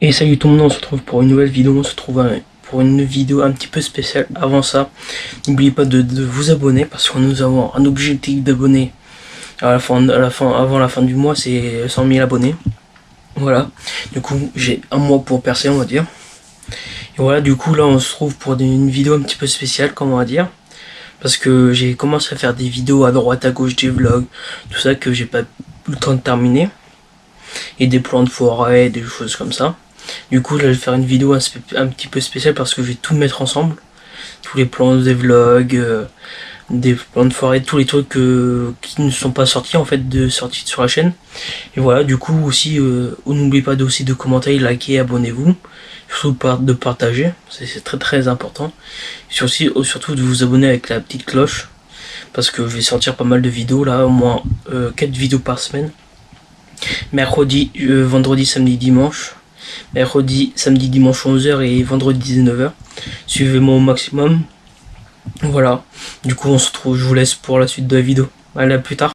Et salut tout le monde, on se retrouve pour une nouvelle vidéo, on se retrouve pour une vidéo un petit peu spéciale. Avant ça, n'oubliez pas de vous abonner parce que nous avons un objectif d'abonnés avant la fin du mois, c'est 100 000 abonnés. Voilà, du coup j'ai un mois pour percer, on va dire. Et voilà, du coup là on se trouve pour une vidéo un petit peu spéciale, comme on va dire. Parce que j'ai commencé à faire des vidéos à droite à gauche, des vlogs, tout ça que j'ai pas eu le temps de terminer. Et des plans de forêt, des choses comme ça. Du coup, je vais faire une vidéo un petit peu spéciale parce que je vais tout mettre ensemble. Tous les plans des vlogs, des plans de forêt, tous les trucs qui ne sont pas sortis en fait, de sortie sur la chaîne. Et voilà, du coup aussi, n'oubliez pas aussi de commenter, liker, abonnez-vous. Surtout de partager, c'est très très important. Surtout de vous abonner avec la petite cloche. Parce que je vais sortir pas mal de vidéos là, au moins 4 vidéos par semaine. Mercredi, vendredi, samedi, dimanche. Mercredi, samedi, dimanche 11h et vendredi 19h. Suivez-moi au maximum. Voilà. Du coup, on se retrouve, je vous laisse pour la suite de la vidéo. Allez, à plus tard.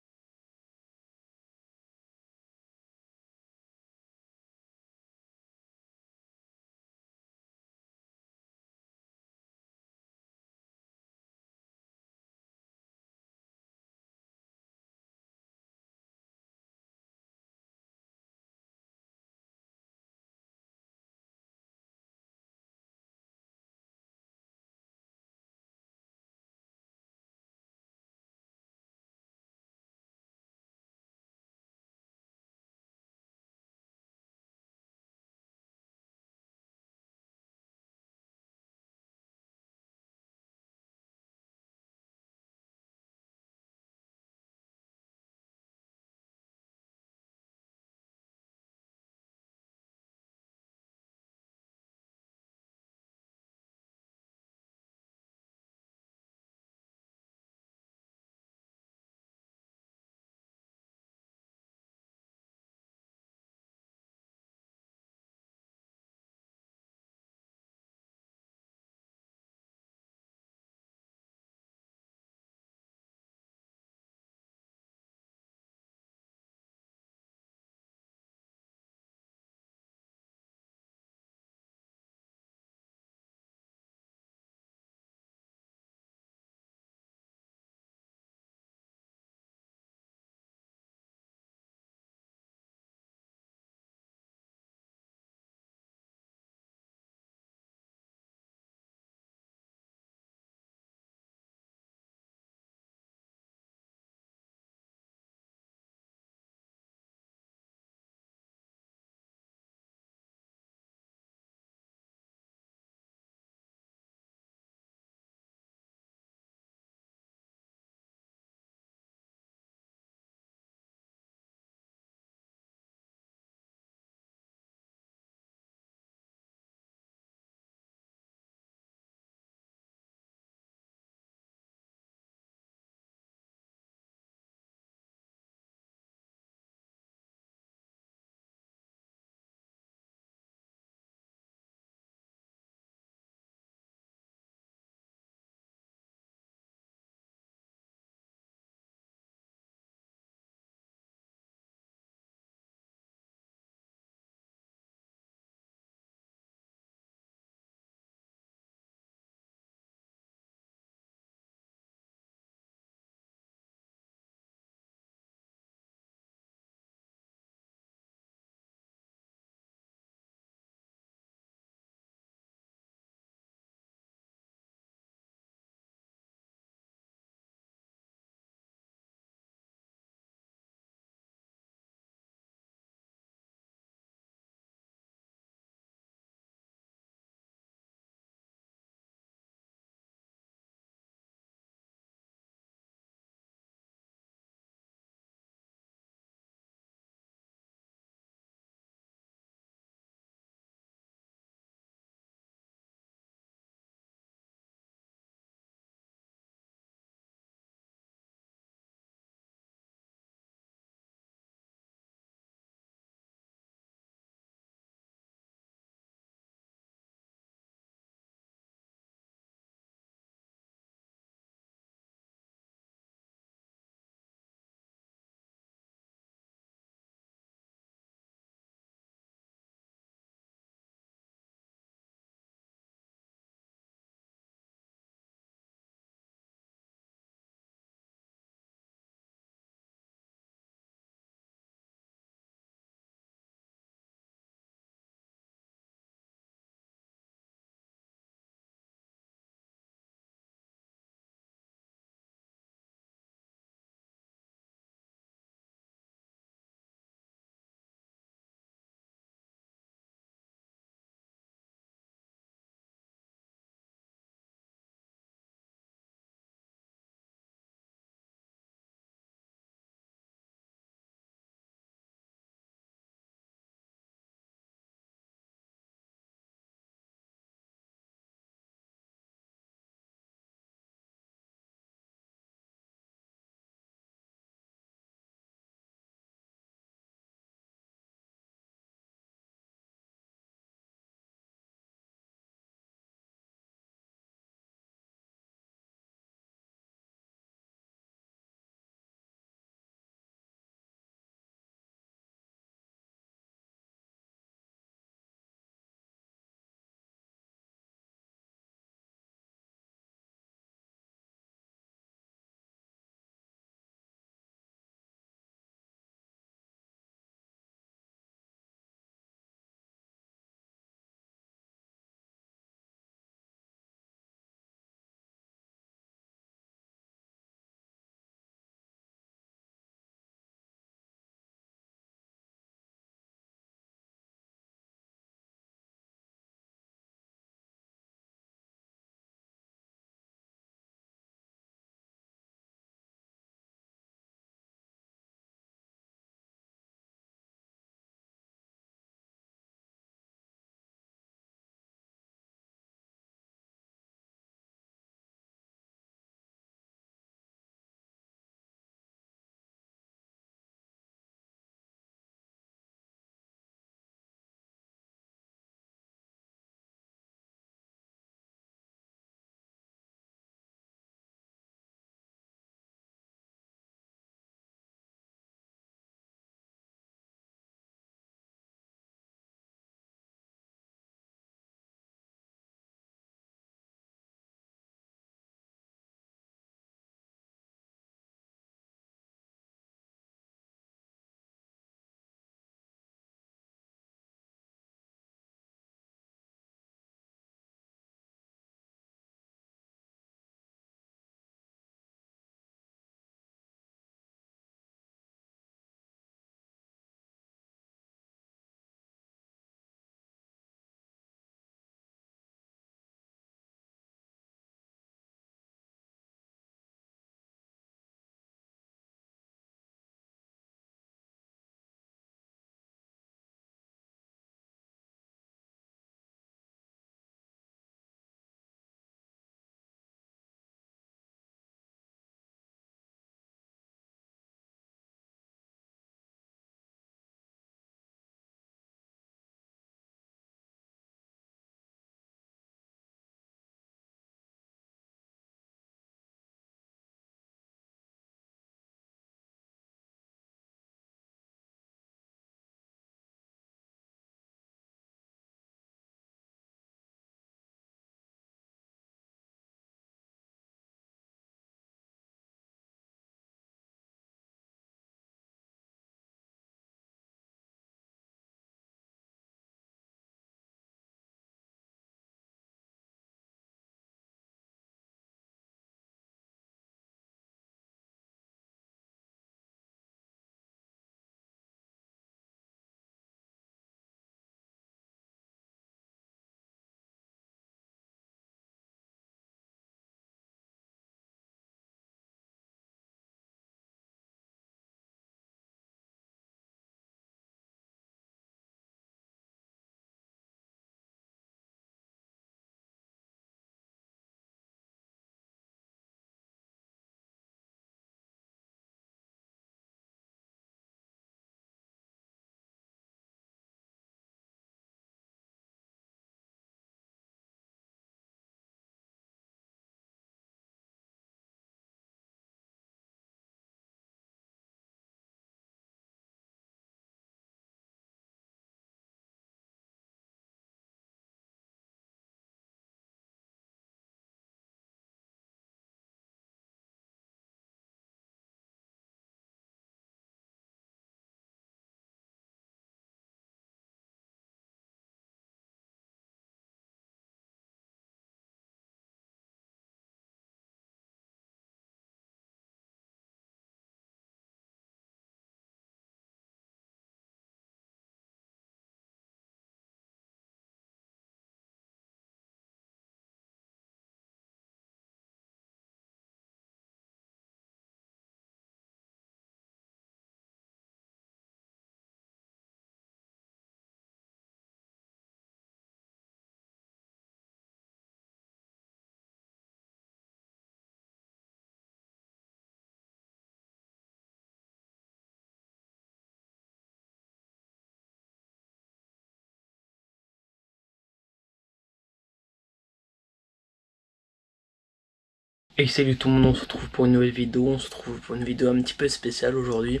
Et salut tout le monde, on se retrouve pour une nouvelle vidéo, on se retrouve pour une vidéo un petit peu spéciale aujourd'hui.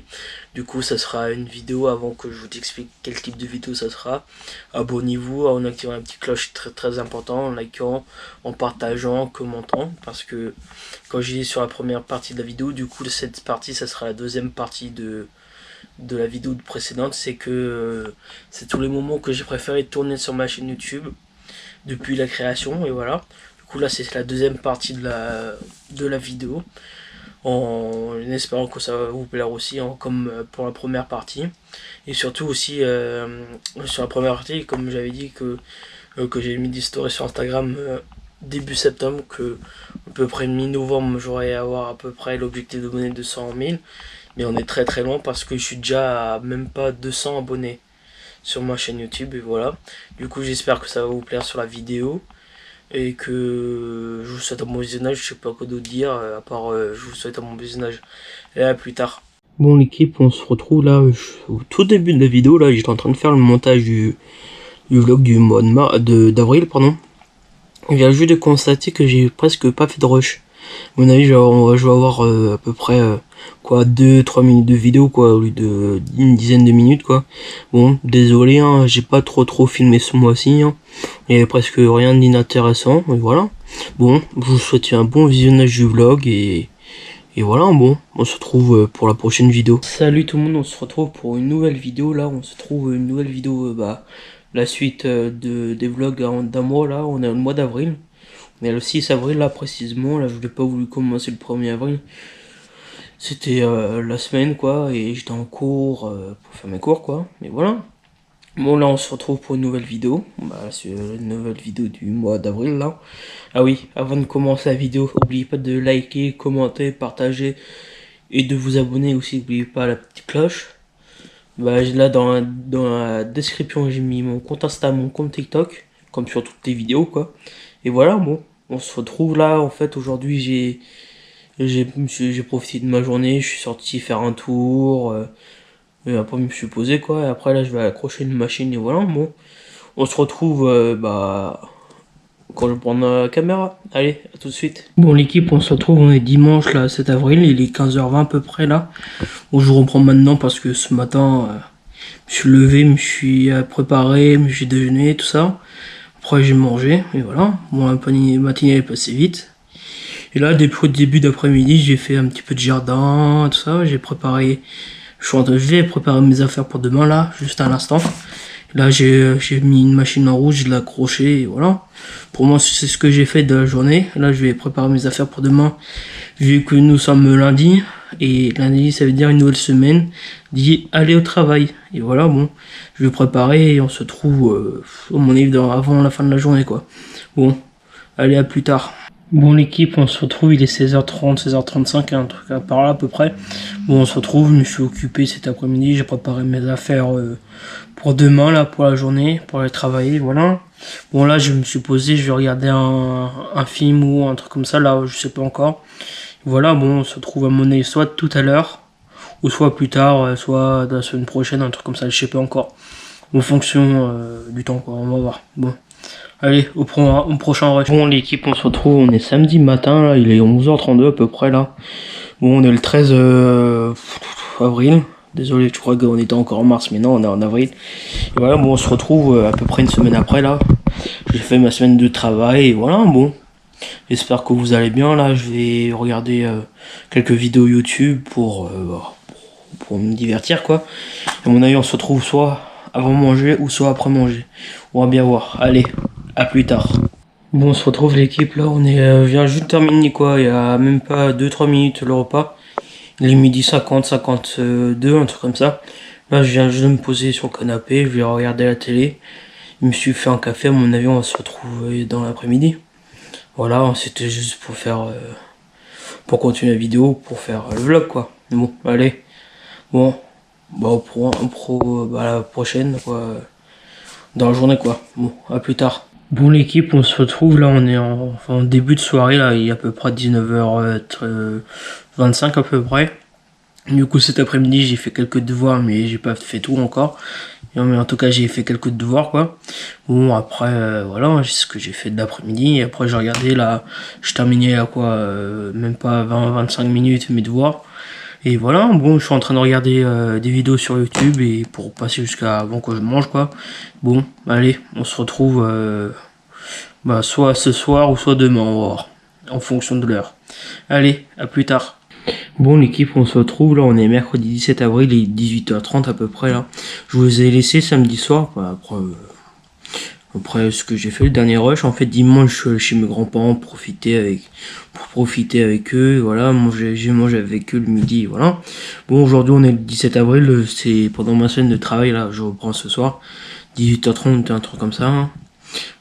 Du coup ça sera une vidéo avant que je vous explique quel type de vidéo ça sera. Abonnez-vous en activant la petite cloche très important, en likant, en partageant, en commentant. Parce que quand j'ai dit sur la première partie de la vidéo, du coup cette partie ça sera la deuxième partie de la vidéo précédente. C'est que c'est tous les moments que j'ai préféré tourner sur ma chaîne YouTube depuis la création et voilà. Du coup là c'est la deuxième partie de la vidéo, en espérant que ça va vous plaire aussi, hein, comme pour la première partie. Et surtout aussi sur la première partie, comme j'avais dit que j'ai mis des stories sur Instagram début septembre, que à peu près mi-novembre j'aurais avoir à peu près l'objectif d'abonner 200 000, mais on est très loin parce que je suis déjà à même pas 200 abonnés sur ma chaîne YouTube et voilà. Du coup j'espère que ça va vous plaire sur la vidéo et que je vous souhaite un bon visionnage. Je sais pas quoi d'autre dire à part je vous souhaite un bon visionnage et à plus tard. Bon l'équipe, on se retrouve là au tout début de la vidéo. Là j'étais en train de faire le montage du vlog du mois d'avril pardon. Je viens juste de constater que j'ai presque pas fait de rush. À mon avis je vais avoir à peu près quoi 2-3 minutes de vidéo quoi, au lieu de une dizaine de minutes quoi. Bon désolé hein, j'ai pas trop filmé ce mois-ci hein. Il y avait presque rien d'inintéressant et voilà. Bon je vous souhaite un bon visionnage du vlog et voilà. Bon on se retrouve pour la prochaine vidéo. Salut tout le monde, on se retrouve pour une nouvelle vidéo. Là on se trouve une nouvelle vidéo, la suite des vlogs d'un mois. Là on est au mois d'avril. On est le 6 avril là précisément. Là je n'ai pas voulu commencer le 1er avril. C'était la semaine quoi, et j'étais en cours pour faire mes cours quoi, mais voilà. Bon là on se retrouve pour une nouvelle vidéo, c'est une nouvelle vidéo du mois d'avril là. Ah oui, avant de commencer la vidéo, n'oubliez pas de liker, commenter, partager et de vous abonner aussi, n'oubliez pas la petite cloche. Là dans la description j'ai mis mon compte Insta, mon compte TikTok, comme sur toutes les vidéos quoi. Et voilà, bon, on se retrouve là. En fait aujourd'hui j'ai profité de ma journée, je suis sorti faire un tour, et après je me suis posé quoi, et après là je vais accrocher une machine et voilà. Bon, on se retrouve quand je prends la caméra. Allez, à tout de suite. Bon l'équipe, on se retrouve, on est dimanche là 7 avril, il est 15h20 à peu près là. Bon je reprends maintenant parce que ce matin je me suis levé, me suis préparé, me suis déjeuné, tout ça. Après j'ai mangé et voilà. Bon la matinée est passée vite. Et là, depuis le début d'après-midi, j'ai fait un petit peu de jardin, tout ça. J'ai préparé, je vais préparer mes affaires pour demain, là, juste à l'instant. Là, j'ai mis une machine en rouge, je l'ai accrochée, et voilà. Pour moi, c'est ce que j'ai fait de la journée. Là, je vais préparer mes affaires pour demain, vu que nous sommes lundi. Et lundi, ça veut dire une nouvelle semaine, dit aller au travail. Et voilà, bon, je vais préparer et on se trouve, au mon avis, avant la fin de la journée, quoi. Bon, allez, à plus tard. Bon l'équipe, on se retrouve, il est 16h30, 16h35, un truc par là à peu près. Bon on se retrouve, je me suis occupé cet après-midi, j'ai préparé mes affaires pour demain, là, pour la journée, pour aller travailler, voilà. Bon là je me suis posé, je vais regarder un film ou un truc comme ça, là je sais pas encore. Voilà, bon on se retrouve à mon avis soit tout à l'heure, ou soit plus tard, soit la semaine prochaine, un truc comme ça, je sais pas encore. En fonction du temps quoi, on va voir. Bon. Allez, au prochain rush. Bon l'équipe, on se retrouve, on est samedi matin, là, il est 11h32 à peu près là. Bon on est le 13 avril. Désolé, je crois qu'on était encore en mars, mais non, on est en avril. Et voilà, bon on se retrouve à peu près une semaine après là. J'ai fait ma semaine de travail et voilà, bon. J'espère que vous allez bien là, je vais regarder quelques vidéos YouTube pour me divertir quoi. À mon avis on se retrouve soit avant manger ou soit après manger. On va bien voir. Allez, à plus tard. Bon, on se retrouve l'équipe là, on est vient juste de terminer quoi, il y a même pas 2-3 minutes le repas. Il est midi 50, 52, un truc comme ça. Là je viens juste de me poser sur le canapé, je vais regarder la télé. Je me suis fait un café, à mon avis on va se retrouver dans l'après-midi. Voilà, c'était juste pour faire pour continuer la vidéo, pour faire le vlog quoi. Bon, allez. Bon, la prochaine quoi, dans la journée quoi. Bon, à plus tard. Bon l'équipe, on se retrouve là, on est en début de soirée là, il est à peu près 19h25 à peu près. Du coup cet après-midi j'ai fait quelques devoirs mais j'ai pas fait tout encore. Non, mais en tout cas j'ai fait quelques devoirs quoi. Bon après voilà c'est ce que j'ai fait de l'après-midi. Et après j'ai regardé là, je terminais à quoi même pas 20-25 minutes mes devoirs. Et voilà, bon je suis en train de regarder des vidéos sur YouTube et pour passer jusqu'à avant que je mange quoi. Bon allez on se retrouve soit ce soir ou soit demain, on va voir, en fonction de l'heure. Allez, à plus tard. Bon l'équipe, on se retrouve là, on est mercredi 17 avril, il est 18h30 à peu près là. Je vous ai laissé samedi soir, après ce que j'ai fait le dernier rush. En fait dimanche je suis allé chez mes grands-parents pour profiter avec eux, voilà, j'ai mangé avec eux le midi, voilà. Bon aujourd'hui on est le 17 avril, c'est pendant ma semaine de travail là, je reprends ce soir, 18h30, un truc comme ça. Hein.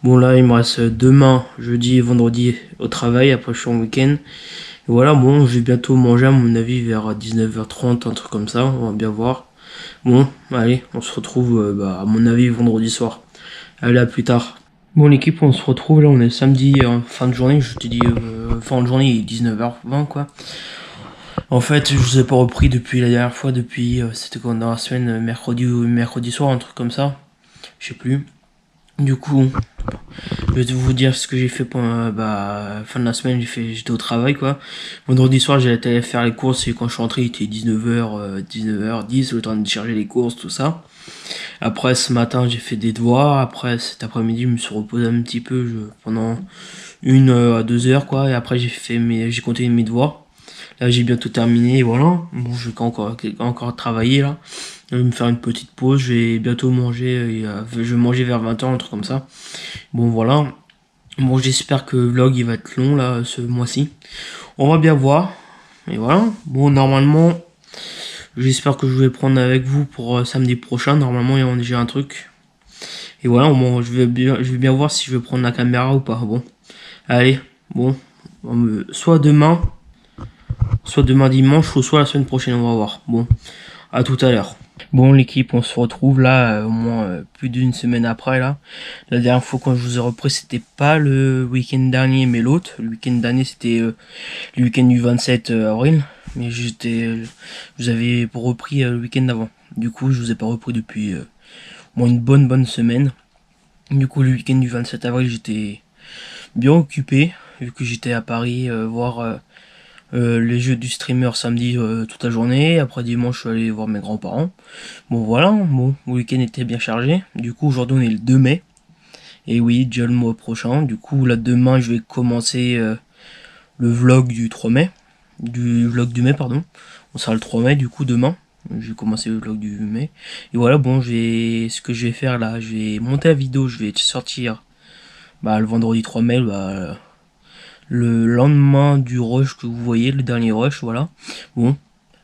Bon là il me reste demain, jeudi et vendredi au travail, après je suis en week-end. Et voilà, bon, je vais bientôt manger à mon avis vers 19h30, un truc comme ça, on va bien voir. Bon, allez, on se retrouve à mon avis vendredi soir. Allez, à plus tard. Bon l'équipe, on se retrouve là, on est samedi, fin de journée, je te dis fin de journée, il est 19h20 quoi. En fait, je vous ai pas repris depuis la dernière fois, c'était quand dans la semaine, mercredi soir, un truc comme ça. Je sais plus. Du coup, je vais vous dire ce que j'ai fait pendant fin de la semaine, j'étais au travail quoi. Vendredi soir j'ai été faire les courses et quand je suis rentré il était 19h10, le temps de charger les courses, tout ça. Après ce matin j'ai fait des devoirs, après cet après-midi je me suis reposé un petit peu pendant 1 à 2 heures quoi, et après j'ai continué mes devoirs. Là j'ai bientôt terminé, et voilà. Bon je vais encore travailler là. Je vais me faire une petite pause, je vais bientôt manger, je vais manger vers 20h, un truc comme ça. Bon voilà. Bon j'espère que le vlog il va être long là ce mois-ci. On va bien voir. Et voilà. Bon normalement, j'espère que je vais prendre avec vous pour samedi prochain. Normalement j'ai un truc. Et voilà, bon, je vais bien voir si je vais prendre la caméra ou pas. Bon. Allez, bon. Soit demain dimanche ou soit la semaine prochaine, on va voir. Bon, à tout à l'heure. Bon l'équipe, on se retrouve là au moins plus d'une semaine après là. La dernière fois quand je vous ai repris c'était pas le week-end dernier mais l'autre. Le week-end dernier c'était le week-end du 27 avril. Mais je vous avais repris le week-end d'avant. Du coup je vous ai pas repris depuis au moins une bonne semaine. Du coup le week-end du 27 avril j'étais bien occupé. Vu que j'étais à Paris voir les jeux du streamer samedi toute la journée. Après dimanche je suis allé voir mes grands-parents. Bon voilà, bon, le week-end était bien chargé. Du coup aujourd'hui on est le 2 mai. Et oui, déjà le mois prochain. Du coup là demain je vais commencer le vlog du 3 mai. Du vlog du mai pardon. On sera le 3 mai du coup demain. Je vais commencer le vlog du mai. Et voilà, bon ce que je vais faire là, je vais monter la vidéo, je vais sortir le vendredi 3 mai, le lendemain du rush que vous voyez, le dernier rush, voilà. Bon,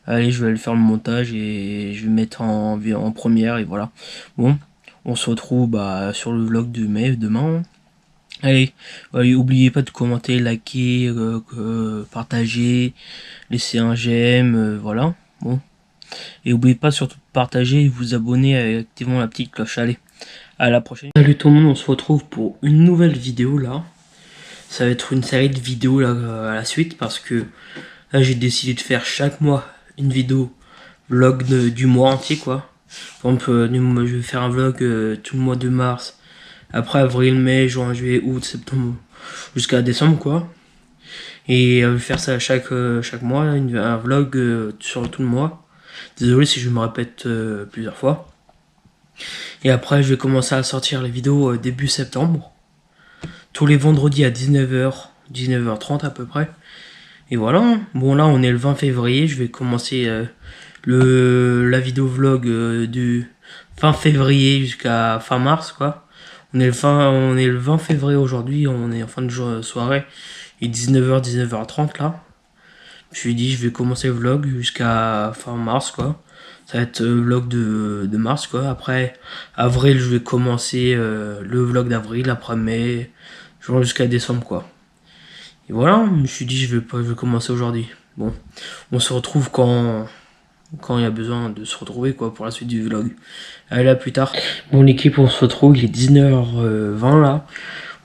allez, je vais aller faire le montage et je vais mettre en première et voilà. Bon, on se retrouve sur le vlog de mai demain. Allez, n'oubliez pas de commenter, liker, partager, laisser un j'aime, voilà. Bon, et n'oubliez pas surtout de partager et vous abonner en activant la petite cloche. Allez, à la prochaine. Salut tout le monde, on se retrouve pour une nouvelle vidéo là. Ça va être une série de vidéos là à la suite parce que là j'ai décidé de faire chaque mois une vidéo vlog du mois entier quoi. Par exemple, je vais faire un vlog tout le mois de mars, après avril, mai, juin, juillet, août, septembre, jusqu'à décembre quoi. Et je vais faire ça chaque mois, un vlog sur tout le mois. Désolé si je me répète plusieurs fois. Et après je vais commencer à sortir les vidéos début septembre. Tous les vendredis à 19h, 19h30 à peu près. Et voilà, bon là on est le 20 février, je vais commencer la vidéo vlog du fin février jusqu'à fin mars quoi. On est le 20 février aujourd'hui, on est en fin de soirée, il est 19h, 19h30 là. Je me suis dit je vais commencer le vlog jusqu'à fin mars quoi. Ça va être le vlog de mars quoi. Après avril je vais commencer le vlog d'avril, après mai, jusqu'à décembre quoi. Et voilà, je me suis dit je vais commencer aujourd'hui. Bon, on se retrouve quand il y a besoin de se retrouver quoi pour la suite du vlog. Allez, à plus tard. Bon l'équipe, on se retrouve, il est 19h20 là.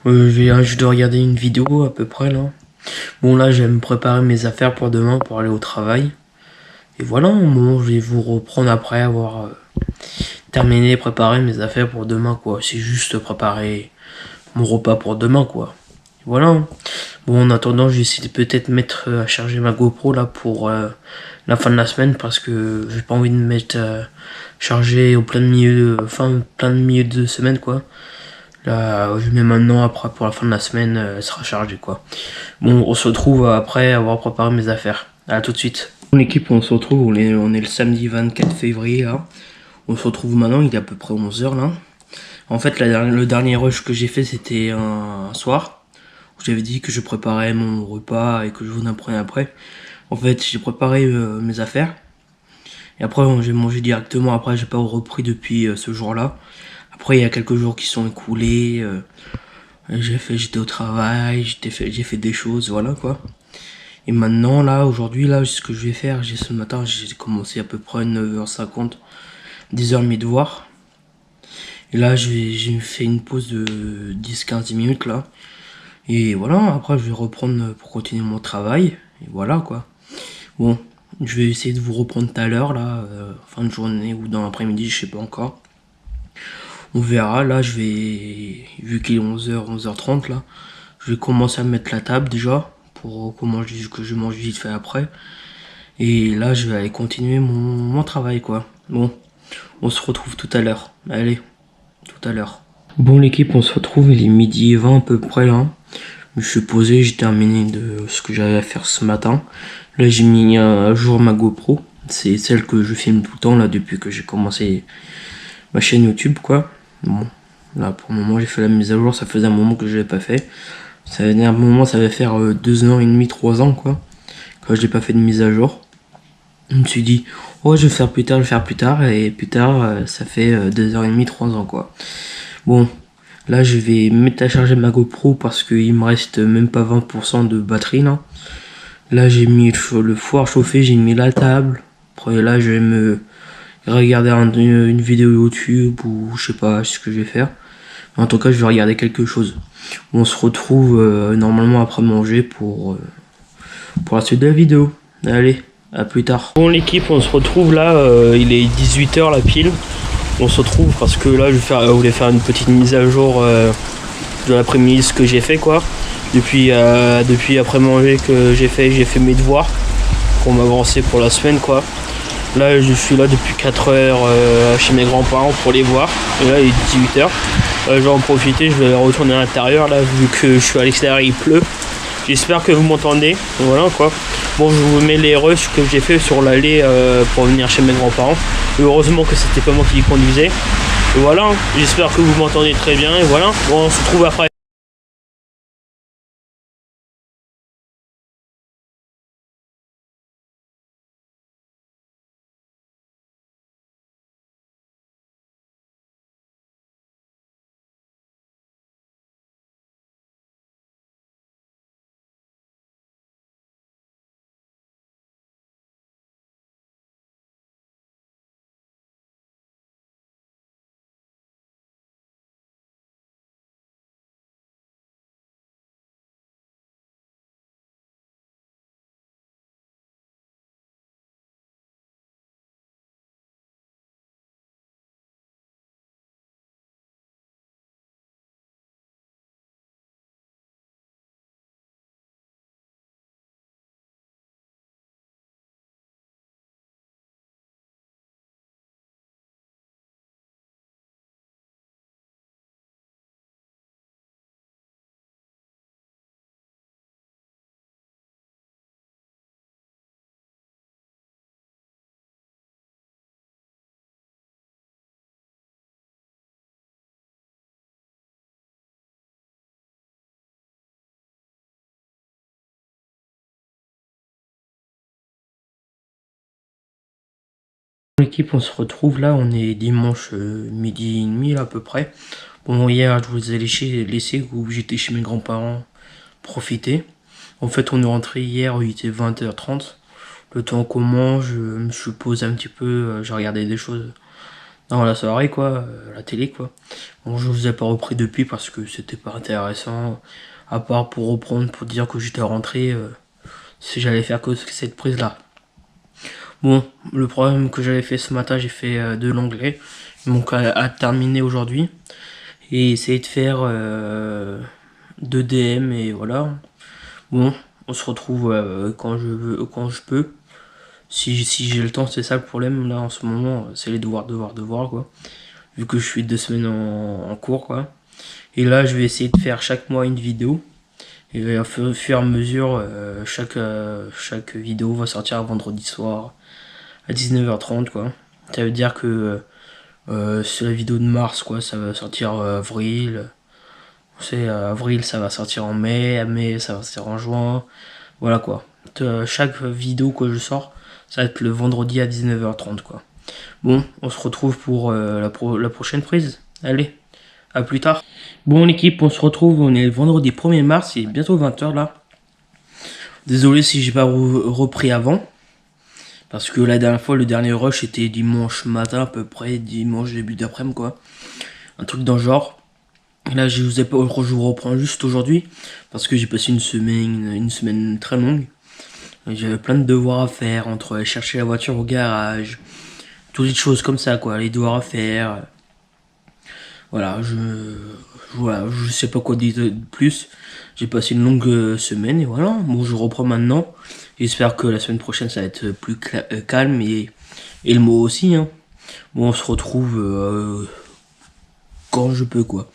Je dois regarder une vidéo à peu près là. Bon là je vais me préparer mes affaires pour demain pour aller au travail. Et voilà, bon, je vais vous reprendre après avoir terminé, préparé mes affaires pour demain, quoi. C'est juste préparer mon repas pour demain, quoi. Voilà. Bon, en attendant, je vais essayer de peut-être mettre à charger ma GoPro là pour la fin de la semaine parce que j'ai pas envie de mettre chargé au plein de milieu, plein de milieu de semaine, quoi. Là, je mets maintenant, après pour la fin de la semaine, elle sera chargée, quoi. Bon, on se retrouve après avoir préparé mes affaires. À tout de suite. L'équipe, on se retrouve, on est le samedi 24 février là. On se retrouve maintenant, il est à peu près 11h là. En fait, le dernier rush que j'ai fait, c'était un soir. J'avais dit que je préparais mon repas et que je vous en prenais après. En fait, j'ai préparé mes affaires. Et après, j'ai mangé directement. Après, j'ai pas repris depuis ce jour-là. Après, il y a quelques jours qui sont écoulés. J'étais au travail, j'ai fait des choses, voilà quoi. Et maintenant, là, aujourd'hui, là, ce que je vais faire, ce matin, j'ai commencé à peu près 9h50, 10h mes devoirs. Et là, j'ai fait une pause de 10-15 minutes, là. Et voilà, après, je vais reprendre pour continuer mon travail. Et voilà, quoi. Bon, je vais essayer de vous reprendre tout à l'heure, là, fin de journée ou dans l'après-midi, je sais pas encore. On verra, là, vu qu'il est 11h, 11h30, là, je vais commencer à mettre la table, déjà, pour que je mange vite fait après. Et là, je vais aller continuer mon travail, quoi. Bon, on se retrouve tout à l'heure. Allez, tout à l'heure. Bon, l'équipe, on se retrouve, il est midi et 20 à peu près, là. Je me suis posé, j'ai terminé de ce que j'avais à faire ce matin. Là, j'ai mis à jour ma GoPro. C'est celle que je filme tout le temps, là, depuis que j'ai commencé ma chaîne YouTube, quoi. Bon, là, pour le moment, j'ai fait la mise à jour. Ça faisait un moment que je l'avais pas fait. Ça faisait un moment, ça va faire 2 ans et demi, 3 ans, quoi, quand je n'ai pas fait de mise à jour. Je me suis dit, oh, je vais faire plus tard, et plus tard, ça fait 2h30, 3 ans, quoi. Bon, là, je vais mettre à charger ma GoPro parce qu'il me reste même pas 20% de batterie, là. Là, j'ai mis le four chauffé, j'ai mis la table. Après, là, je vais me regarder une vidéo YouTube ou je sais pas ce que je vais faire. En tout cas, je vais regarder quelque chose. On se retrouve normalement après manger pour la suite de la vidéo. Allez, à plus tard. Bon, l'équipe, on se retrouve là, il est 18h la pile. On se retrouve parce que là, je voulais faire une petite mise à jour de l'après-midi, ce que j'ai fait, quoi. Depuis après manger que j'ai fait mes devoirs pour m'avancer pour la semaine, quoi. Là, je suis là depuis 4 heures chez mes grands-parents pour les voir. Et là, il est 18h. Je vais en profiter, je vais retourner à l'intérieur là, vu que je suis à l'extérieur, il pleut. J'espère que vous m'entendez. Voilà, quoi. Bon, je vous mets les rushs que j'ai fait sur l'allée pour venir chez mes grands-parents. Heureusement que c'était pas moi qui conduisais. Et voilà, j'espère que vous m'entendez très bien. Et voilà, bon, on se retrouve après. L'équipe, on se retrouve là, on est dimanche midi et demi là, à peu près. Bon, hier je vous ai laissé où j'étais chez mes grands-parents profiter. En fait, on est rentré hier, il était 20h30. Le temps qu'on mange, je me suis posé un petit peu, j'ai regardé des choses dans la soirée, quoi, la télé, quoi. Bon, je vous ai pas repris depuis parce que c'était pas intéressant, à part pour reprendre, pour dire que j'étais rentré, si j'allais faire que cette prise là. Bon, le problème que j'avais fait ce matin, j'ai fait de l'anglais. Donc à terminer aujourd'hui. Et essayer de faire 2 DM et voilà. Bon, on se retrouve quand je veux, quand je peux. Si j'ai le temps, c'est ça le problème là en ce moment, c'est les devoirs quoi. Vu que je suis 2 semaines en cours quoi. Et là, je vais essayer de faire chaque mois une vidéo. Et au fur et à mesure, chaque vidéo va sortir vendredi soir à 19h30 quoi. Ça veut dire que c'est la vidéo de mars quoi, ça va sortir avril. C'est avril, ça va sortir en mai, à mai, ça va sortir en juin. Voilà quoi. Chaque vidéo que je sors, ça va être le vendredi à 19h30 quoi. Bon, on se retrouve pour la prochaine prise. Allez, à plus tard. Bon l'équipe, on se retrouve, on est le vendredi 1er mars, il est bientôt 20h là. Désolé si j'ai pas repris avant. Parce que la dernière fois, le dernier rush était dimanche matin à peu près, dimanche début d'après-midi quoi. Un truc dans le genre. Et là, je vous reprends juste aujourd'hui. Parce que j'ai passé une semaine très longue. J'avais plein de devoirs à faire, entre aller chercher la voiture au garage, toutes les choses comme ça quoi, les devoirs à faire. Voilà, je sais pas quoi dire de plus. J'ai passé une longue semaine et voilà. Bon, je reprends maintenant. J'espère que la semaine prochaine ça va être plus calme et le mot aussi. Hein. Bon, on se retrouve quand je peux quoi.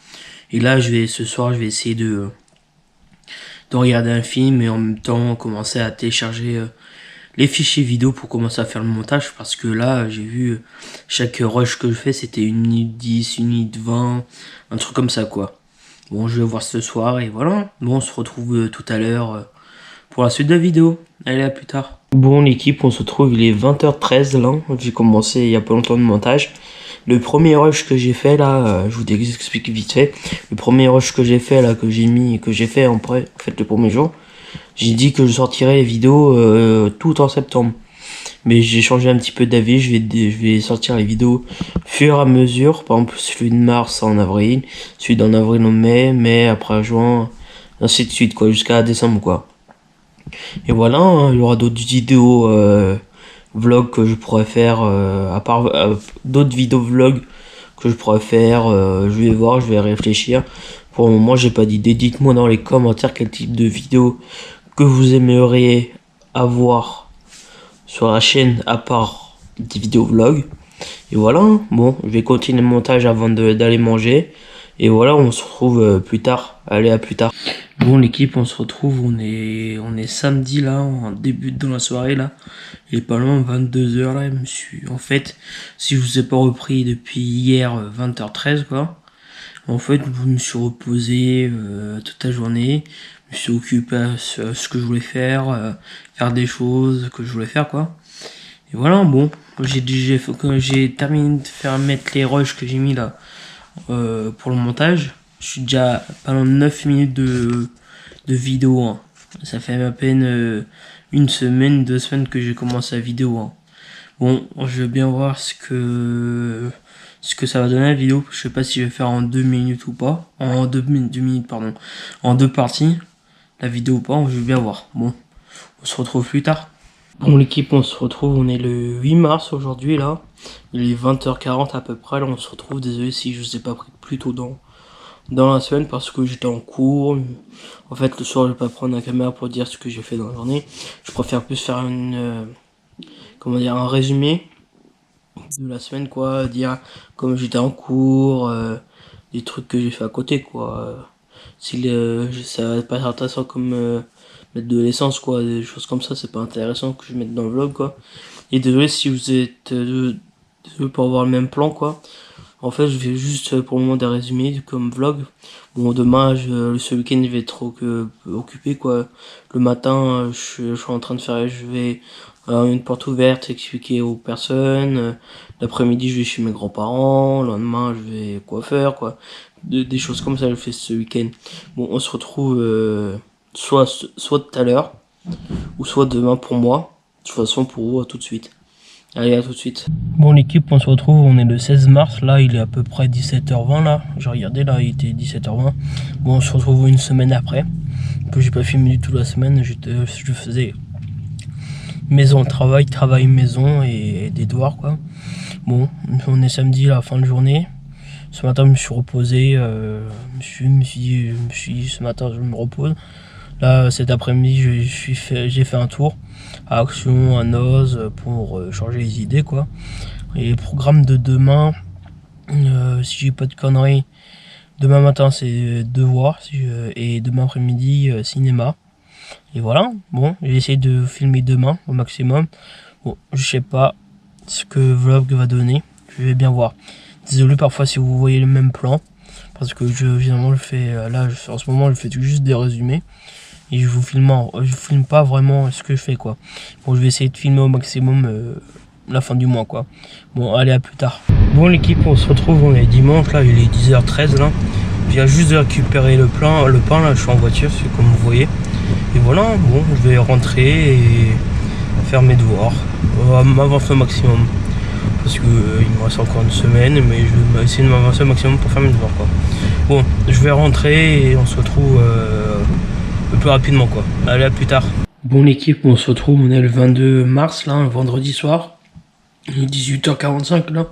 Et là, ce soir, je vais essayer de regarder un film et en même temps commencer à télécharger les fichiers vidéo pour commencer à faire le montage parce que là j'ai vu chaque rush que je fais c'était 1 minute 10, 1 minute 20, un truc comme ça quoi. Bon, je vais voir ce soir et voilà. Bon, on se retrouve tout à l'heure pour la suite de la vidéo. Allez, à plus tard. Bon l'équipe, on se retrouve, il est 20h13 là, j'ai commencé il y a pas longtemps le montage. Le premier rush que j'ai fait là, je vous explique vite fait. Le premier rush que j'ai fait là, que j'ai fait en fait le premier jour. J'ai dit que je sortirais les vidéos tout en septembre. Mais j'ai changé un petit peu d'avis, je vais sortir les vidéos fur et à mesure. Par exemple, celui de mars en avril, celui d'en avril en mai, mai après juin, ainsi de suite, quoi, jusqu'à décembre, quoi. Et voilà, hein, il y aura d'autres vidéos vlogs que je pourrais faire, à part d'autres vidéos vlogs que je pourrais faire. Je vais voir, je vais réfléchir. Pour le moment, j'ai pas d'idée. Dites-moi dans les commentaires quel type de vidéo que vous aimeriez avoir sur la chaîne à part des vidéos vlogs. Et voilà, hein. Bon, je vais continuer le montage avant d'aller manger. Et voilà, on se retrouve plus tard. Allez, à plus tard. Bon l'équipe, on se retrouve, on est samedi là, on débute dans la soirée là. Il est pas loin, 22h là, en fait, si je vous ai pas repris depuis hier 20h13 quoi. En fait, je me suis reposé toute la journée, je me suis occupé à ce que je voulais faire, faire des choses que je voulais faire quoi. Et voilà, bon, j'ai terminé de mettre les rushs que j'ai mis là pour le montage. Je suis déjà pendant 9 minutes de vidéo. Hein. Ça fait à peine 1 semaine, 2 semaines que j'ai commencé la vidéo. Hein. Bon, je vais bien voir ce que ça va donner la vidéo. Je sais pas si je vais faire en 2 minutes ou pas. En 2 minutes, pardon. En 2 parties. La vidéo ou pas, je vais bien voir. Bon, on se retrouve plus tard. Bon l'équipe, on se retrouve, on est le 8 mars aujourd'hui là. Il est 20h40 à peu près. Là, on se retrouve. Désolé si je vous ai pas pris plus tôt dans la semaine parce que j'étais en cours. En fait, le soir, je vais pas prendre la caméra pour dire ce que j'ai fait dans la journée. Je préfère plus faire un résumé de la semaine, quoi. Dire comme j'étais en cours, des trucs que j'ai fait à côté, quoi. Si ça va pas être intéressant comme mettre de l'essence, quoi. Des choses comme ça, c'est pas intéressant que je mette dans le vlog, quoi. Et désolé si vous êtes désolé pour avoir le même plan, quoi. En fait, je vais juste pour le moment des résumés comme vlog. Bon, demain, ce week-end, je vais être occupé, quoi. Le matin, je suis en train de faire, je vais une porte ouverte, expliquer aux personnes. L'après-midi, je vais chez mes grands-parents. Le lendemain, je vais coiffeur, quoi. Des choses comme ça, je fais ce week-end. Bon, on se retrouve soit tout à l'heure, ou soit demain pour moi. De toute façon, pour vous, à tout de suite. Allez, à tout de suite. Bon l'équipe, on se retrouve, on est le 16 mars, là il est à peu près 17h20 là, j'ai regardé là, il était 17h20. Bon, on se retrouve une semaine après, que j'ai pas filmé du tout la semaine, je faisais maison, travail, maison et des devoirs quoi. Bon, on est samedi, la fin de journée. Ce matin, je me suis reposé. Ce matin, je me repose. Là, cet après-midi, j'ai fait un tour à Action, à Noz pour changer les idées quoi. Et le programme de demain, si j'ai pas de conneries, demain matin c'est devoir et demain après-midi cinéma. Et voilà, bon, j'ai essayé de filmer demain au maximum. Bon, je sais pas ce que vlog va donner, je vais bien voir. Désolé parfois si vous voyez le même plan, parce que évidemment je fais, là en ce moment je fais juste des résumés. Et je vous filme pas vraiment ce que je fais quoi. Bon, je vais essayer de filmer au maximum la fin du mois quoi. Bon, allez, à plus tard. Bon l'équipe, on se retrouve, on est dimanche là, il est 10h13 là. Je viens juste de récupérer le pain là, je suis en voiture, c'est comme vous voyez. Et voilà, bon, je vais rentrer et faire mes devoirs, m'avancer au maximum. Parce que il me reste encore une semaine, mais je vais essayer de m'avancer au maximum pour faire mes devoirs quoi. Bon, je vais rentrer et on se retrouve le plus rapidement quoi. Allez, à plus tard. Bon l'équipe, on se retrouve, on est le 22 mars là, un vendredi soir. Il est 18h45 là.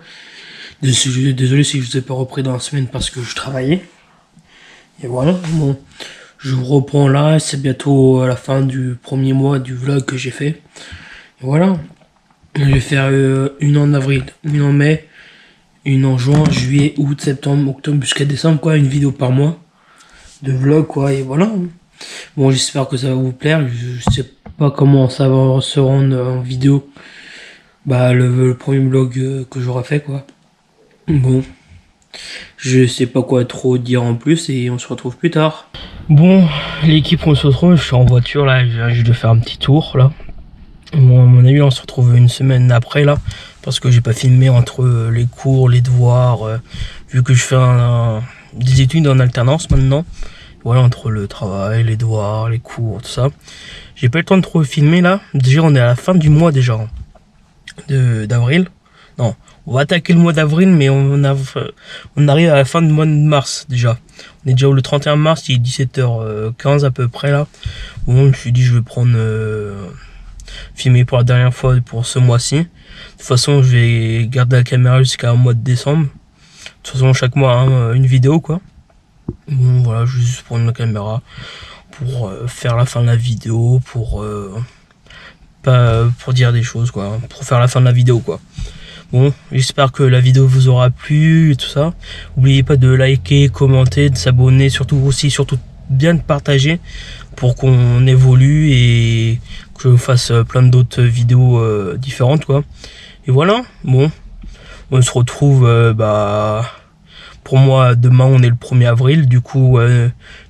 Désolé si je vous ai pas repris dans la semaine parce que je travaillais. Et voilà, bon, je reprends là, c'est bientôt à la fin du premier mois du vlog que j'ai fait. Et voilà, je vais faire une en avril, une en mai, une en juin, juillet, août, septembre, octobre, jusqu'à décembre quoi, une vidéo par mois de vlog quoi, et voilà. Bon, j'espère que ça va vous plaire, je sais pas comment ça va se rendre en vidéo, bah le premier vlog que j'aurai fait quoi. Bon, je sais pas quoi trop dire en plus et on se retrouve plus tard. Bon, l'équipe, on se retrouve, je suis en voiture là, je viens juste de faire un petit tour là. Bon, à mon avis, on se retrouve une semaine après là, parce que j'ai pas filmé entre les cours, les devoirs, vu que je fais des études en alternance maintenant. Voilà, entre le travail, les devoirs, les cours, tout ça. J'ai pas eu le temps de trop filmer là. Déjà, on est à la fin du mois déjà, d'avril. Non, on va attaquer le mois d'avril, mais on arrive à la fin du mois de mars déjà. On est déjà le 31 mars, il est 17h15 à peu près là. Bon, je me suis dit je vais prendre filmer pour la dernière fois pour ce mois-ci. De toute façon, je vais garder la caméra jusqu'à un mois de décembre. De toute façon, chaque mois hein, une vidéo quoi. Bon voilà, juste prendre la caméra pour faire la fin de la vidéo, pour dire des choses quoi, pour faire la fin de la vidéo quoi. Bon, j'espère que la vidéo vous aura plu et tout ça. N'oubliez pas de liker, commenter, de s'abonner, surtout bien de partager pour qu'on évolue et que je fasse plein d'autres vidéos différentes quoi. Et voilà, bon, on se retrouve pour moi demain, on est le 1er avril, du coup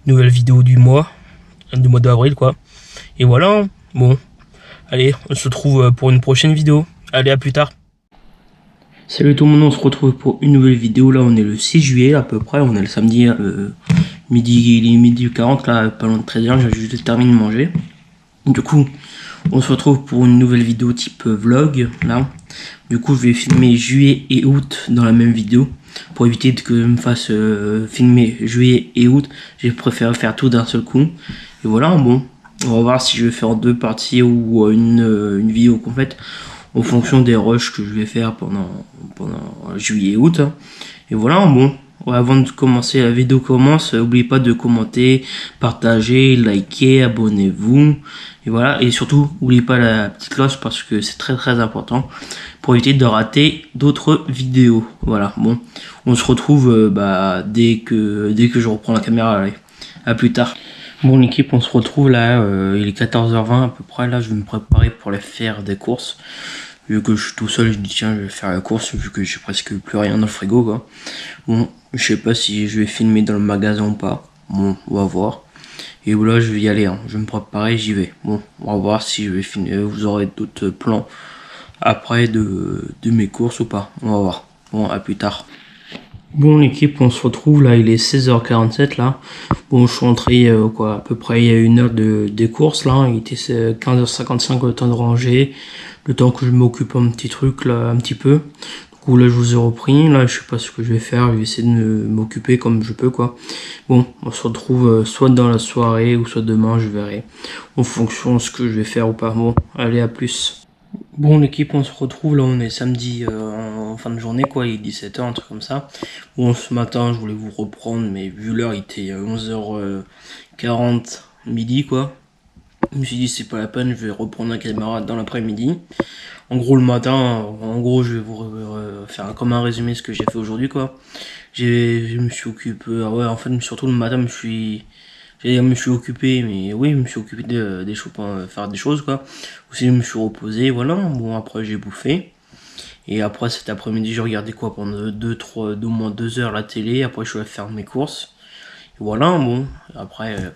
nouvelle vidéo du mois d'avril quoi. Et voilà, bon, allez, on se retrouve pour une prochaine vidéo. Allez, à plus tard. Salut tout le monde, on se retrouve pour une nouvelle vidéo. Là on est le 6 juillet à peu près, on est le samedi midi 40 là, pas loin de 13h, j'ai juste terminé de manger. Du coup on se retrouve pour une nouvelle vidéo type vlog là. Du coup je vais filmer juillet et août dans la même vidéo. Pour éviter que je me fasse filmer juillet et août, j'ai préféré faire tout d'un seul coup. Et voilà, bon, on va voir si je vais faire deux parties ou une vidéo complète en fonction des rushs que je vais faire pendant juillet et août. Et voilà, bon, avant de commencer, la vidéo commence, n'oubliez pas de commenter, partager, liker, abonnez-vous. Et voilà, et surtout, n'oubliez pas la petite cloche parce que c'est très important pour éviter de rater d'autres vidéos. Voilà, bon, on se retrouve dès que je reprends la caméra. Allez, à plus tard. Bon l'équipe, on se retrouve là, il est 14h20 à peu près, là je vais me préparer pour aller faire des courses. Vu que je suis tout seul, je dis tiens je vais faire la course vu que j'ai presque plus rien dans le frigo quoi. Bon, je sais pas si je vais filmer dans le magasin ou pas, bon on va voir. Et voilà, je vais y aller, hein. Je vais me préparer, j'y vais. Bon, on va voir si je vais filmer, vous aurez d'autres plans après de mes courses ou pas, on va voir. Bon, à plus tard. Bon l'équipe, on se retrouve là, il est 16h47 là. Bon, je suis rentré à peu près il y a une heure des courses là, il était 15h55 le temps de ranger, le temps que je m'occupe un petit truc là, un petit peu. Donc coup là je vous ai repris, là je sais pas ce que je vais faire, je vais essayer de m'occuper comme je peux quoi. Bon, on se retrouve soit dans la soirée ou soit demain, je verrai en fonction de ce que je vais faire ou pas. Bon, allez à plus. Bon l'équipe, on se retrouve, là on est samedi en fin de journée quoi, il est 17h, un truc comme ça. Bon, ce matin je voulais vous reprendre, mais vu l'heure il était 11h40 midi quoi. Je me suis dit c'est pas la peine, je vais reprendre la caméra dans l'après-midi. En gros le matin, en gros je vais vous faire comme un résumé ce que j'ai fait aujourd'hui quoi. Je me suis occupé, ouais en fait surtout le matin je me suis occupé, mais oui je me suis occupé des choses, faire des choses quoi. Aussi je me suis reposé, voilà. Bon après j'ai bouffé. Et après cet après-midi j'ai regardé quoi pendant au moins 2 heures la télé. Après je suis allé faire mes courses. Et voilà, bon, après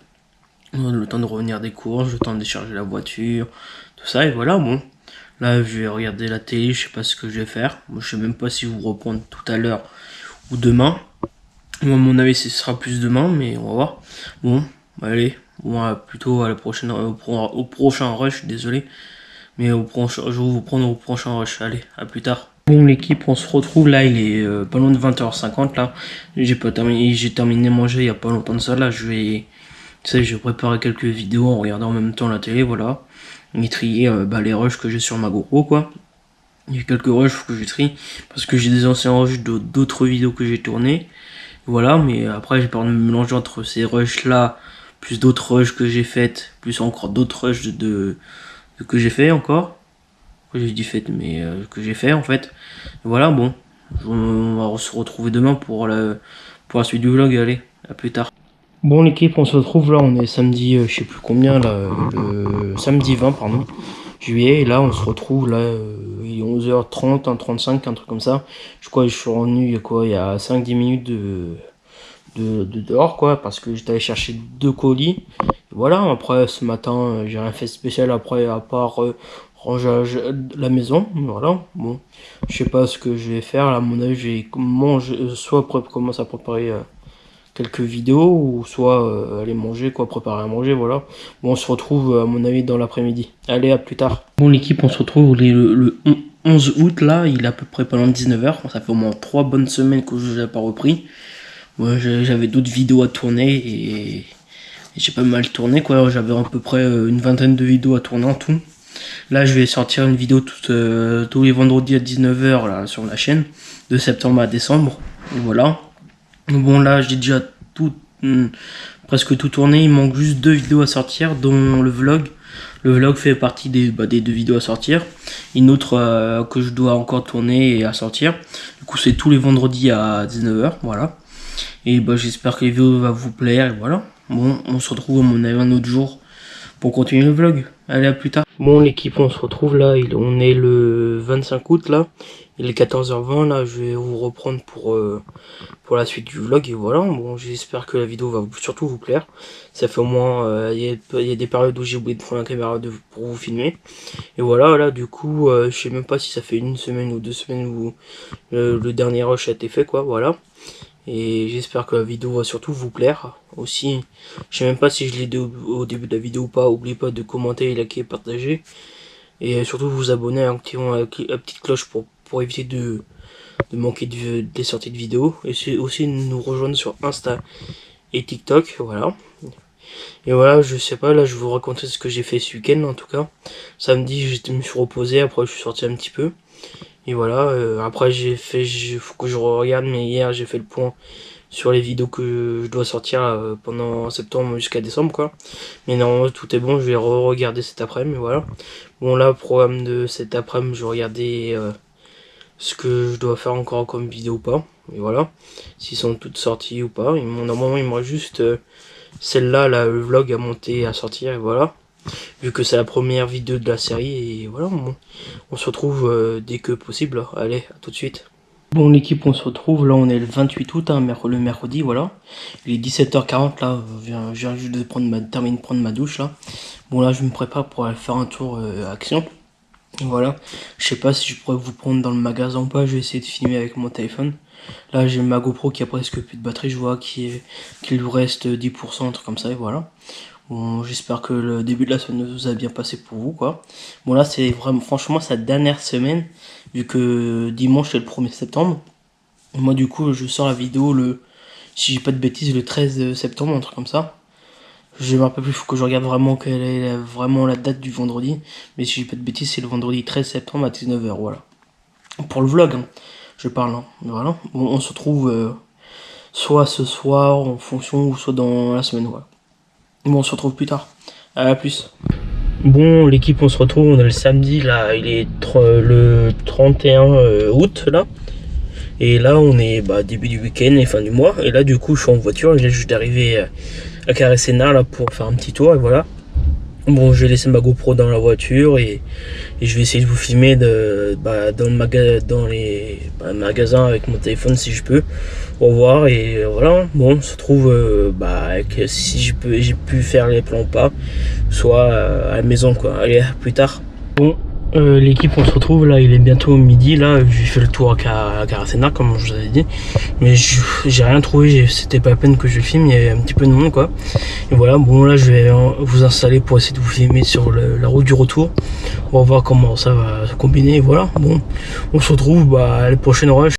le temps de revenir des courses, le temps de décharger la voiture, tout ça, et voilà, bon. Là, je vais regarder la télé, je sais pas ce que je vais faire. Moi, je sais même pas si vous reprendre tout à l'heure ou demain. Moi, à mon avis, ce sera plus demain, mais on va voir. Bon, allez, bon, plutôt à la prochaine, au prochain rush, désolé. Mais je vais vous prendre au prochain rush. Allez, à plus tard. Bon, l'équipe, on se retrouve là, il est pas loin de 20h50 là. J'ai terminé de manger il y a pas longtemps de ça là. Tu sais, j'ai préparé quelques vidéos en regardant en même temps la télé, voilà. Et trier les rushs que j'ai sur ma GoPro, quoi. Il y a quelques rushs que j'ai trie, parce que j'ai des anciens rushs d'autres vidéos que j'ai tournées. Voilà, mais après j'ai peur de me mélanger entre ces rushs là, plus d'autres rushs que j'ai faites, plus encore d'autres rushs que j'ai fait encore. J'ai dit fait, mais que j'ai fait en fait. Et voilà, bon. On va se retrouver demain pour la suite du vlog, allez, à plus tard. Bon l'équipe, on se retrouve là, on est samedi, je sais plus combien là, le samedi 20 pardon, juillet, et là on se retrouve là, il est 11h30, 35, un truc comme ça. Je crois que je suis revenu il y a 5-10 minutes de dehors quoi, parce que j'étais allé chercher 2 colis. Et voilà, après ce matin, j'ai rien fait de spécial après à part ranger la maison, voilà, bon. Je sais pas ce que je vais faire, là, à mon avis, je vais soit commencer à préparer quelques vidéos, ou soit aller manger, quoi, préparer à manger, voilà. Bon, on se retrouve à mon avis dans l'après-midi. Allez, à plus tard. Bon l'équipe, on se retrouve le 11 août là, il est à peu près pendant 19h, ça fait au moins 3 bonnes semaines que je n'ai pas repris. Ouais, j'avais d'autres vidéos à tourner et j'ai pas mal tourné quoi, j'avais à peu près une vingtaine de vidéos à tourner en tout. Là je vais sortir une vidéo tous les vendredis à 19h là, sur la chaîne, de septembre à décembre, et voilà. Bon là j'ai déjà presque tout tourné, il manque juste 2 vidéos à sortir, dont le vlog. Le vlog fait partie des 2 vidéos à sortir. Une autre que je dois encore tourner et à sortir. Du coup c'est tous les vendredis à 19h, voilà. Et j'espère que les vidéos vont vous plaire, et voilà. Bon, on se retrouve à mon avis un autre jour pour continuer le vlog. Allez, à plus tard. Bon l'équipe, on se retrouve là, on est le 25 août là. Il est 14h20 là, je vais vous reprendre pour la suite du vlog, et voilà. Bon, j'espère que la vidéo va surtout vous plaire. Ça fait au moins, il y a des périodes où j'ai oublié de prendre la caméra pour vous filmer. Et voilà, là du coup, je sais même pas si ça fait 1 semaine ou 2 semaines où le dernier rush a été fait quoi, voilà. Et j'espère que la vidéo va surtout vous plaire. Aussi, je sais même pas si je l'ai dit au début de la vidéo ou pas. N'oubliez pas de commenter, liker, partager. Et surtout vous abonner en activant la petite cloche pour éviter de manquer des sorties de vidéos. Et c'est aussi de nous rejoindre sur Insta et TikTok. Voilà. Et voilà, je sais pas, là je vais vous raconter ce que j'ai fait ce week-end en tout cas. Samedi, je me suis reposé, après je suis sorti un petit peu. Et voilà, après faut que je regarde, mais hier j'ai fait le point sur les vidéos que je dois sortir pendant septembre jusqu'à décembre quoi. Mais normalement tout est bon, je vais regarder cet après-midi, voilà. Bon là, programme de cet après-midi, je vais regarder ce que je dois faire encore comme vidéo ou pas. Et voilà, s'ils sont toutes sorties ou pas. Normalement il me reste juste celle-là, là, le vlog à monter, à sortir, et voilà. Vu que c'est la première vidéo de la série, et voilà, on se retrouve dès que possible. Allez, à tout de suite. Bon l'équipe, on se retrouve, là on est le 28 août, hein, le mercredi, voilà. Il est 17h40 là, je viens juste de terminer de prendre ma douche là. Bon là je me prépare pour aller faire un tour action. Voilà, je sais pas si je pourrais vous prendre dans le magasin ou pas, je vais essayer de filmer avec mon téléphone. Là j'ai ma GoPro qui a presque plus de batterie, je vois qu'il lui reste 10%, un truc comme ça, et voilà. Bon, j'espère que le début de la semaine vous a bien passé pour vous, quoi. Bon, là, c'est vraiment, franchement, sa dernière semaine, vu que dimanche, c'est le 1er septembre. Moi, du coup, je sors la vidéo si j'ai pas de bêtises, le 13 septembre, un truc comme ça. Je me rappelle plus, il faut que je regarde vraiment quelle est vraiment la date du vendredi. Mais si j'ai pas de bêtises, c'est le vendredi 13 septembre à 19h, voilà. Pour le vlog, hein, je parle, hein. Voilà. Bon, on se retrouve soit ce soir, en fonction, ou soit dans la semaine, voilà. Bon, on se retrouve plus tard. À plus. Bon, l'équipe, on se retrouve, on est le samedi, là, il est le 31 août, là. Et là, on est début du week-end et fin du mois. Et là, du coup, je suis en voiture, je viens juste d'arriver à Carré-Sénart, là, pour faire un petit tour, et voilà. Bon, j'ai laissé ma GoPro dans la voiture et je vais essayer de vous filmer dans les magasins avec mon téléphone si je peux. Au revoir et voilà. Bon, on se retrouve si j'ai pu faire les plans ou pas, soit à la maison quoi. Allez, à plus tard. Bon, l'équipe, on se retrouve là, il est bientôt midi là. J'ai fait le tour à Caracena comme je vous avais dit, mais j'ai rien trouvé. C'était pas la peine que je filme. Il y avait un petit peu de monde quoi. Et voilà, bon là je vais vous installer pour essayer de vous filmer sur la route du retour. On va voir comment ça va se combiner. Et voilà, bon, on se retrouve à la prochaine rush.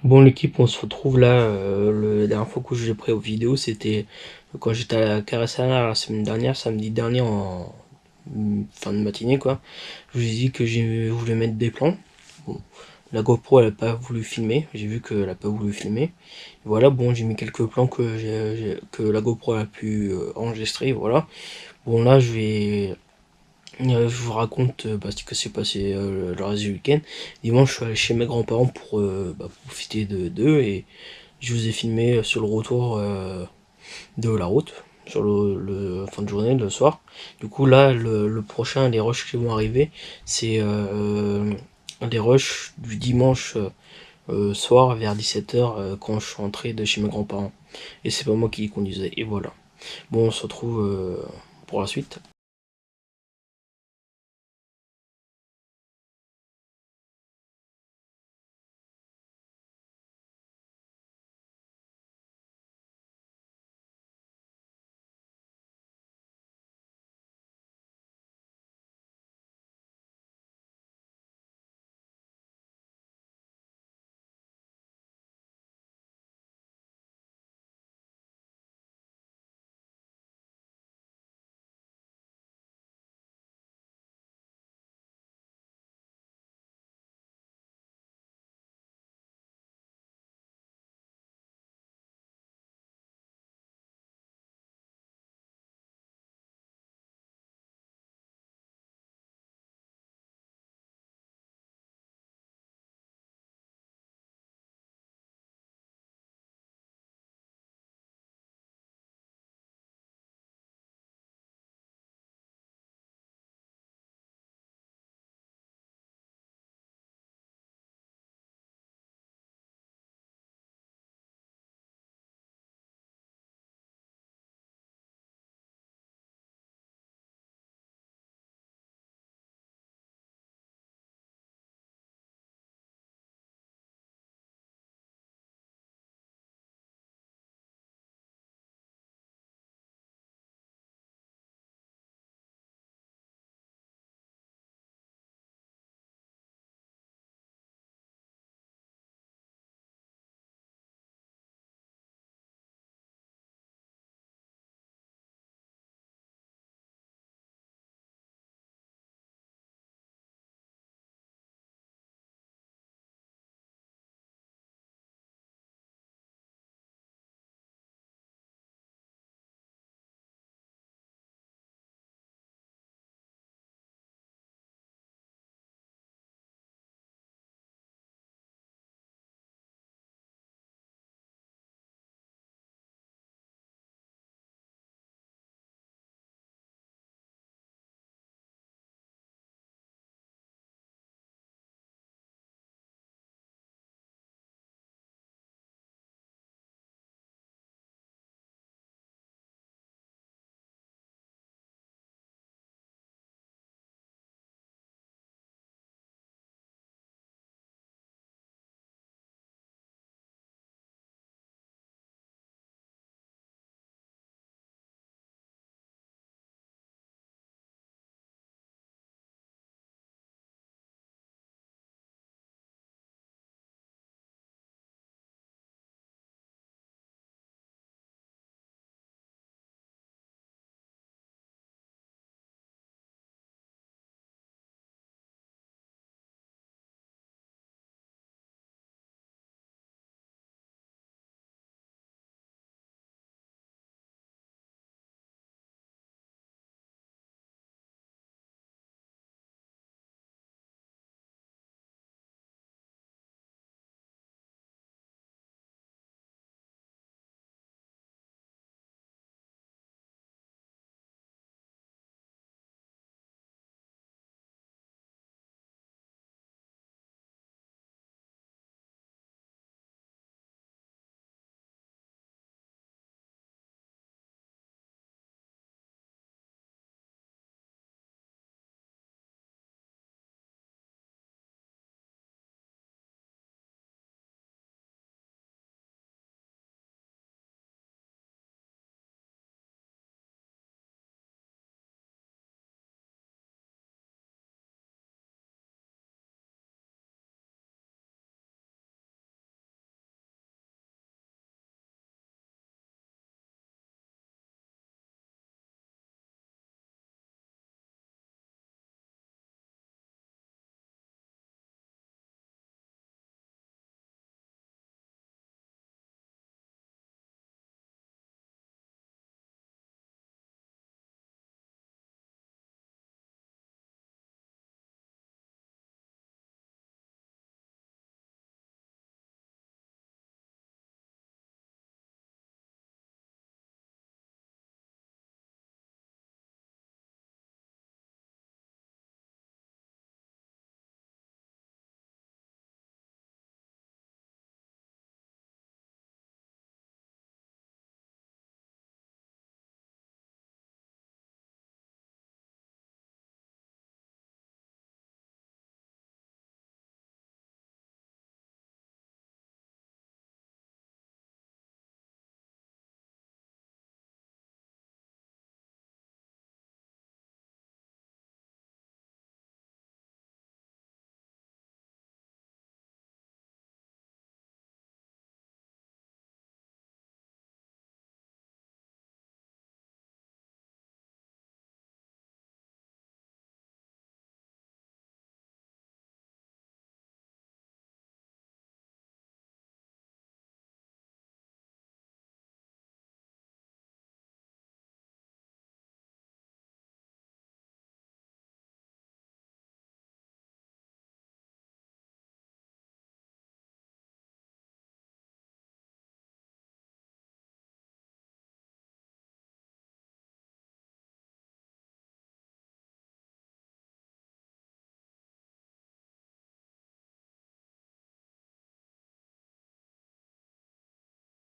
Bon l'équipe, on se retrouve là. La dernière fois que j'ai pris aux vidéos, c'était quand j'étais à la Caracana la semaine dernière, samedi dernier en fin de matinée quoi. Je vous ai dit que j'ai voulu mettre des plans. Bon, la GoPro elle a pas voulu filmer, j'ai vu qu'elle a pas voulu filmer. Voilà, bon j'ai mis quelques plans que la GoPro a pu enregistrer, voilà. Bon là je vous raconte ce que s'est passé le reste du week-end. Dimanche je suis allé chez mes grands-parents pour profiter d'eux et je vous ai filmé sur le retour de la route, sur le fin de journée, le soir. Du coup là le prochain, les rushs qui vont arriver, c'est des rushs du dimanche soir vers 17h quand je suis rentré de chez mes grands-parents. Et c'est pas moi qui les conduisais, et voilà. Bon, on se retrouve pour la suite.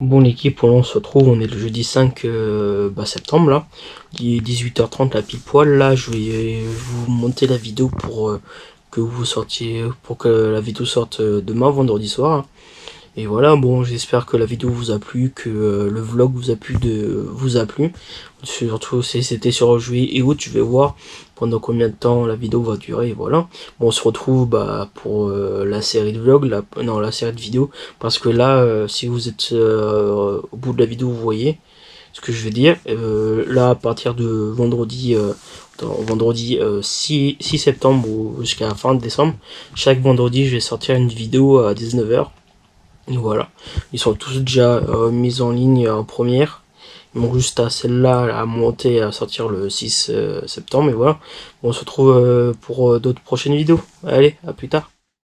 Bon l'équipe, on se retrouve, on est le jeudi 5 septembre là, il est 18h30 la pile poil. Là je vais vous monter la vidéo pour que vous sortiez, pour que la vidéo sorte demain vendredi soir. Et voilà, bon, j'espère que la vidéo vous a plu, que le vlog vous a plu. Surtout si c'était sur juillet et août, je vais voir pendant combien de temps la vidéo va durer. Et voilà. Bon, on se retrouve pour la série de vlog, la série de vidéos. Parce que là, si vous êtes au bout de la vidéo, vous voyez ce que je veux dire. Là, à partir de vendredi 6 septembre ou jusqu'à la fin de décembre, chaque vendredi, je vais sortir une vidéo à 19h. Voilà, ils sont tous déjà mis en ligne en première. Ils manque juste à celle-là à monter, à sortir le 6 septembre. Et voilà, on se retrouve pour d'autres prochaines vidéos. Allez, à plus tard.